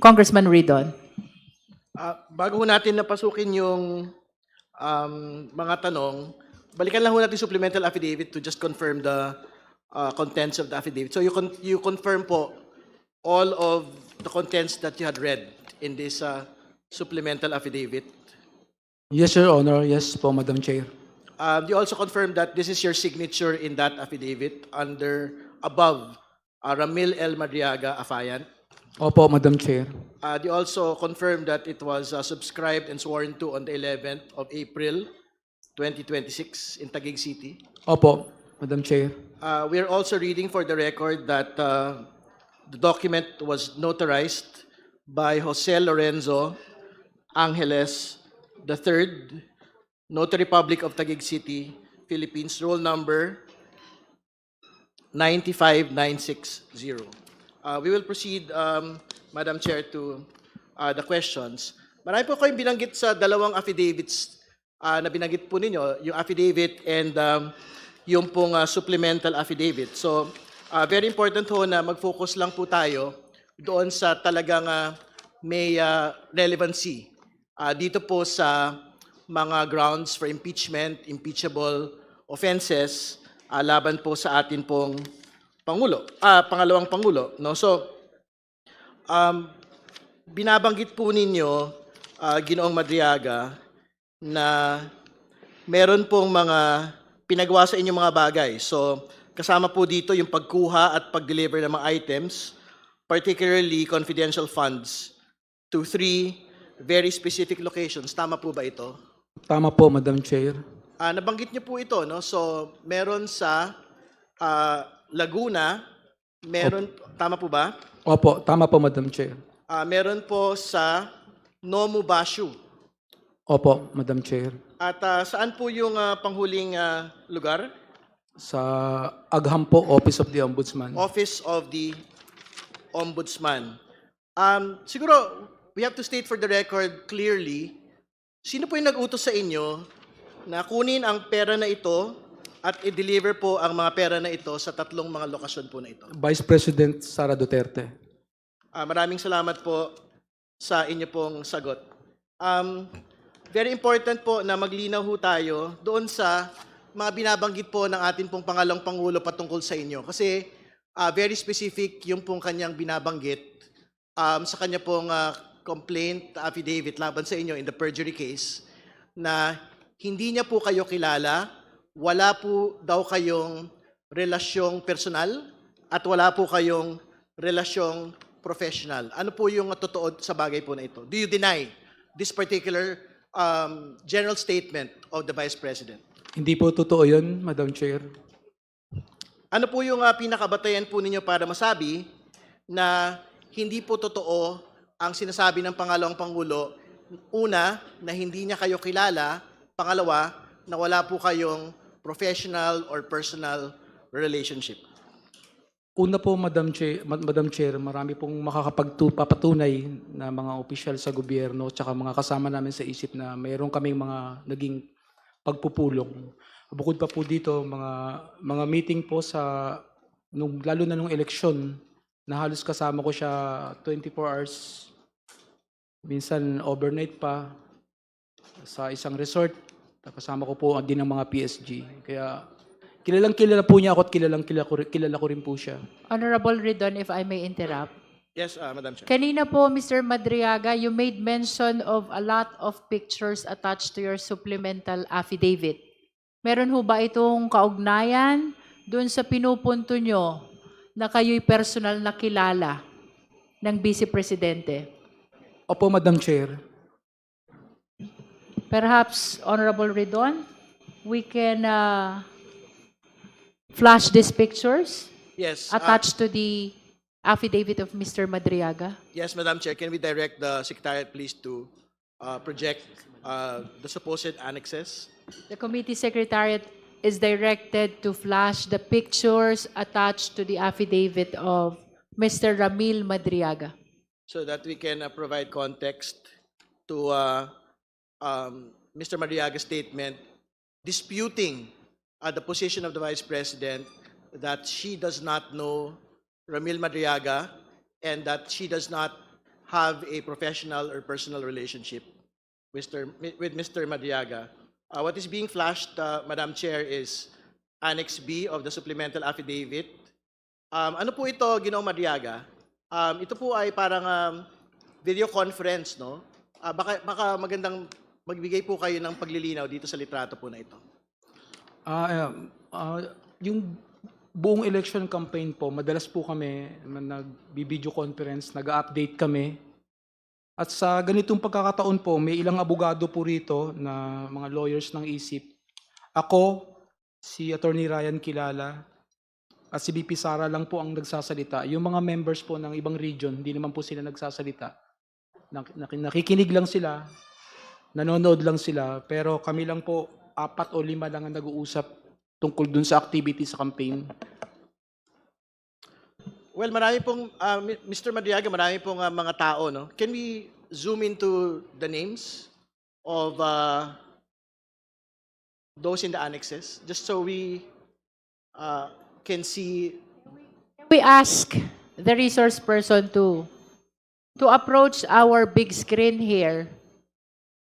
Congressman Ridon. Bago ho natin napasukin yung mga tanong, balikan lang ho natin supplemental affidavit to just confirm the contents of the affidavit. So you confirm po all of the contents that you had read in this supplemental affidavit. Yes, Your Honor. Yes po, Madam Chair. You also confirm that this is your signature in that affidavit above Ramil L. Madriaga Afayant. Opo, Madam Chair. You also confirm that it was subscribed and sworn to on the 11th of April 2026 in Taguig City. Opo, Madam Chair. We are also reading for the record that the document was notarized by Jose Lorenzo Angeles III, Notary Public of Taguig City, Philippines, roll number 95960. We will proceed, Madam Chair, to the questions. Marami po kayong binanggit sa dalawang affidavits na binanggit po ninyo, yung affidavit and yung pong supplemental affidavit. So, very important ho na mag-focus lang po tayo doon sa talagang may relevancy dito po sa mga grounds for impeachment, impeachable offenses laban po sa atin pong pangalawang Pangulo. No? So, binabanggit po ninyo, Ginoong Madriaga, na meron pong mga pinagawa sa inyong mga bagay. So, kasama po dito yung pagkuha at pag-deliver ng mga items, particularly confidential funds, to 3 very specific locations. Tama po ba ito? Tama po, Madam Chair. Nabanggit niyo po ito, no? So, meron sa Laguna, meron, tama po ba? Opo, tama po, Madam Chair. Meron po sa Nomu Bashu. Opo, Madam Chair. At saan po yung panghuling lugar? Sa Agham po, Office of the Ombudsman. Office of the Ombudsman. Siguro, we have to state for the record clearly, sino po yung nag-utos sa inyo na kunin ang pera na ito at i-deliver po ang mga pera na ito sa tatlong mga lokasyon po na ito? Vice President Sara Duterte. Maraming salamat po sa inyo pong sagot. Very important po na maglinaw ho tayo doon sa mga binabanggit po ng ating pong pangalawang Pangulo patungkol sa inyo. Kasi very specific yung pong kanyang binabanggit sa kanya pong complaint affidavit laban sa inyo in the perjury case na hindi niya po kayo kilala, wala po daw kayong relasyong personal at wala po kayong relasyong professional. Ano po yung totoo sa bagay po na ito? Do you deny this particular general statement of the Vice President? Hindi po totoo yun, Madam Chair. Ano po yung pinakabatayan po ninyo para masabi na hindi po totoo ang sinasabi ng pangalawang Pangulo? Una, na hindi niya kayo kilala. Pangalawa, na wala po kayong professional or personal relationship. Una po, Madam Chair, marami pong makakapagpapatunay na mga opisyal sa gobyerno tsaka mga kasama namin sa isip na mayroon kaming mga naging pagpupulong. Bukod pa po dito, mga meeting po lalo na nung eleksyon, na halos kasama ko siya 24 hours, minsan overnight pa, sa isang resort. Kasama ko po din ang mga PSG. Kaya kilala po niya ako at kilala ko rin po siya. Honorable Ridon, if I may interrupt. Yes, Madam Chair. Kanina po, Mr. Madriaga, you made mention of a lot of pictures attached to your supplemental affidavit. Meron ho ba itong kaugnayan dun sa pinupunto nyo na kayo'y personal na kilala ng Vice Presidente? Opo, Madam Chair. Perhaps, Honorable Ridon, we can flash these pictures Yes. attached to the affidavit of Mr. Madriaga. Yes, Madam Chair. Can we direct the Secretariat, please, to project the supposed annexes? The committee secretariat is directed to flash the pictures attached to the affidavit of Mr. Ramil Madriaga. So that we can provide context to Mr. Mariaga's statement disputing the position of the Vice President that she does not know Ramil Madriaga and that she does not have a professional or personal relationship with Mr. Madriaga. What is being flashed, Madam Chair, is Annex B of the supplemental affidavit. Ano po ito, Ginoong Madriaga? Ito po ay parang video conference, no? Baka magandang magbigay po kayo ng paglilinaw dito sa litrato po na ito. Yung buong election campaign po, madalas po kami nag-video conference, nag-update kami. At sa ganitong pagkakataon po, may ilang abogado po rito na mga lawyers ng ISIP. Ako, si Attorney Ryan Kilala, at si BP Sara lang po ang nagsasalita. Yung mga members po ng ibang region, hindi naman po sila nagsasalita. Nakikinig lang sila, nanonood lang sila, pero kami lang po, 4 o 5 lang ang nag-uusap tungkol dun sa activity sa campaign. Well, marami pong, Mr. Madriaga, marami pong mga tao, no? Can we zoom into the names of those in the annexes? Just so we can see. We ask the resource person to approach our big screen here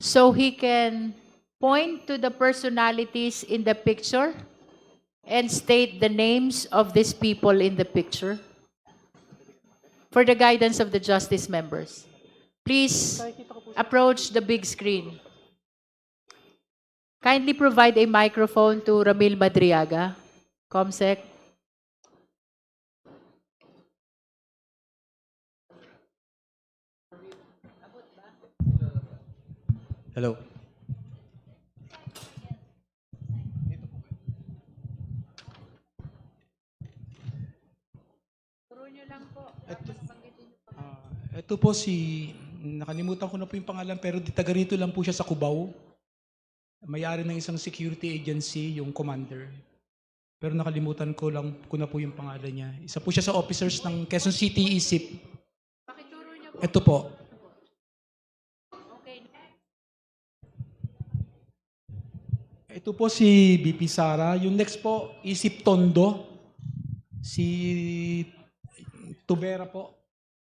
so he can point to the personalities in the picture and state the names of these people in the picture for the guidance of the justice members. Please approach the big screen. Kindly provide a microphone to Ramil Madriaga, Comsec. Hello. Ito po nakalimutan ko na po yung pangalan, pero taga rito lang po siya sa Cubao. May-ari ng isang security agency, yung commander. Pero nakalimutan ko na po yung pangalan niya. Isa po siya sa officers ng Quezon City ISIP. Ito po. Ito po si BP Sara. Yung next po, ISIP Tondo. Si Tubera po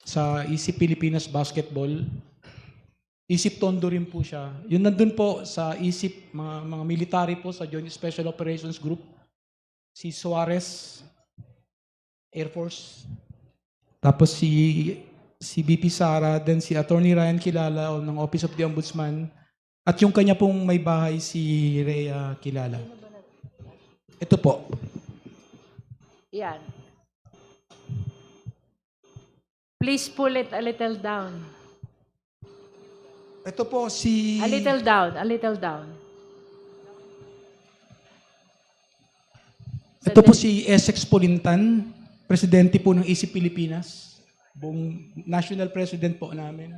sa ISIP Pilipinas Basketball. ISIP Tondo rin po siya. Yun nandun po sa ISIP, mga military po sa Joint Special Operations Group. Si Suarez, Air Force. Tapos si BP Sara, then si Attorney Ryan Kilala ng Office of the Ombudsman. At yung kanya pong may bahay, si Rhea Kilala. Ito po. Yan. Please pull it a little down. Ito po si... A little down, a little down. Ito po si Essex Pulintan, presidente po ng ISIP Pilipinas. Buong national president po namin.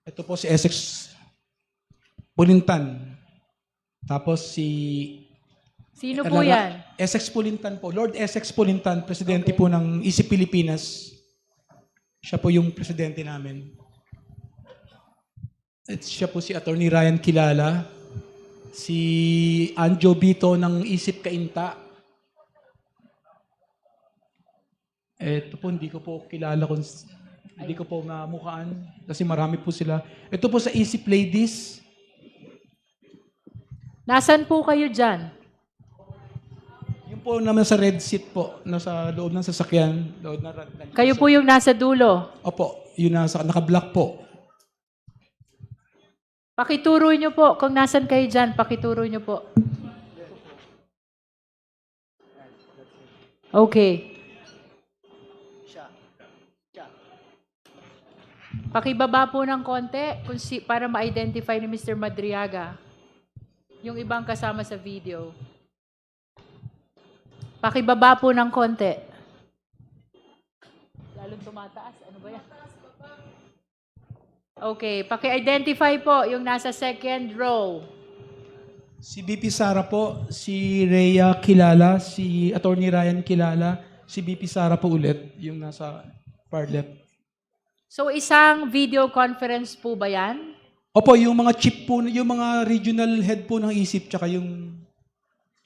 Ito po si Essex Pulintan. Tapos si... Sino po yan? Essex Pulintan po. Lord Essex Pulintan, presidente po ng ISIP Pilipinas. Siya po yung presidente namin. At siya po si Attorney Ryan Kilala. Si Anjo Bito ng ISIP Kainta. Ito po, hindi ko po kilala kung... Hindi ko po mamukaan kasi marami po sila. Ito po sa ISIP Ladies. Nasaan po kayo dyan? Yung po naman sa red seat po, nasa loob ng sasakyan. Kayo po yung nasa dulo. Opo, yun naka-black po. Pakituro nyo po. Kung nasan kayo dyan, pakituro nyo po. Okay. Pakibaba po ng konti para ma-identify ni Mr. Madriaga yung ibang kasama sa video. Pakibaba po ng konti. Lalong tumataas. Ano ba yan? Okay. Paki-identify po yung nasa second row. Si BP Sara po, si Rhea Kilala, si Attorney Ryan Kilala, si BP Sara po ulit, yung nasa far left. So isang video conference po ba yan? Opo, yung mga chief po, yung mga regional head po ng ISIP, tsaka yung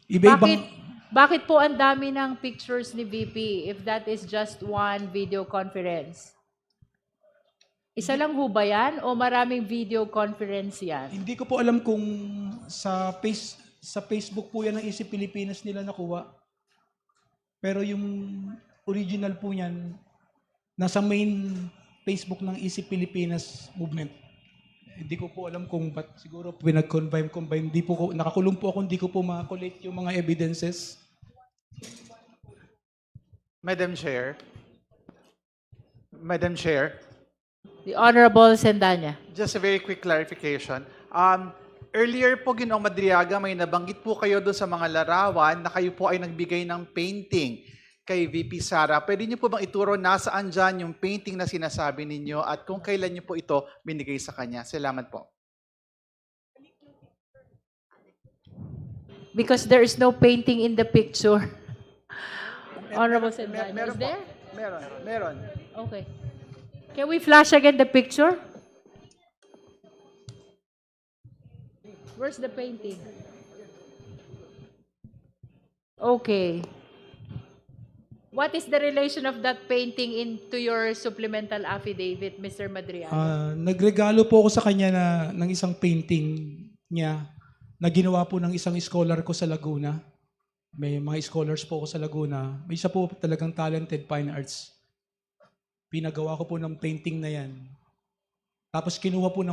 iba-ibang... Bakit po ang dami ng pictures ni VP if that is just one video conference? Isa lang ho ba yan o maraming video conference yan? Hindi ko po alam kung sa Facebook po yan ng Isip Pilipinas nila nakuha. Pero yung original po niyan, nasa main Facebook ng Isip Pilipinas movement. Hindi ko po alam kung ba't siguro pinag-combine. Hindi po nakakulong po ako, hindi ko po ma-collect yung mga evidences. Madam Chair. Madam Chair, The Honorable Sendanya. just a very quick clarification. Earlier po, Ginoong Madriaga, may nabanggit po kayo doon sa mga larawan na kayo po ay nagbigay ng painting kay VP Sara. Pwede niyo po bang ituro nasaan dyan yung painting na sinasabi ninyo at kung kailan niyo po ito binigay sa kanya? Salamat po. Because there is no painting in the picture. Honorable Sendanya, is po. there? Meron. Okay. Can we flash again the picture? Where's the painting? Okay. What is the relation of that painting into your supplemental affidavit, Mr. Madriaga? Nagregalo po ako sa kanya ng isang painting niya na ginawa po ng isang scholar ko sa Laguna. May mga scholars po ako sa Laguna. May isa po talagang talented fine arts. Pinagawa ko po ng painting na yan. Tapos kinuha po ng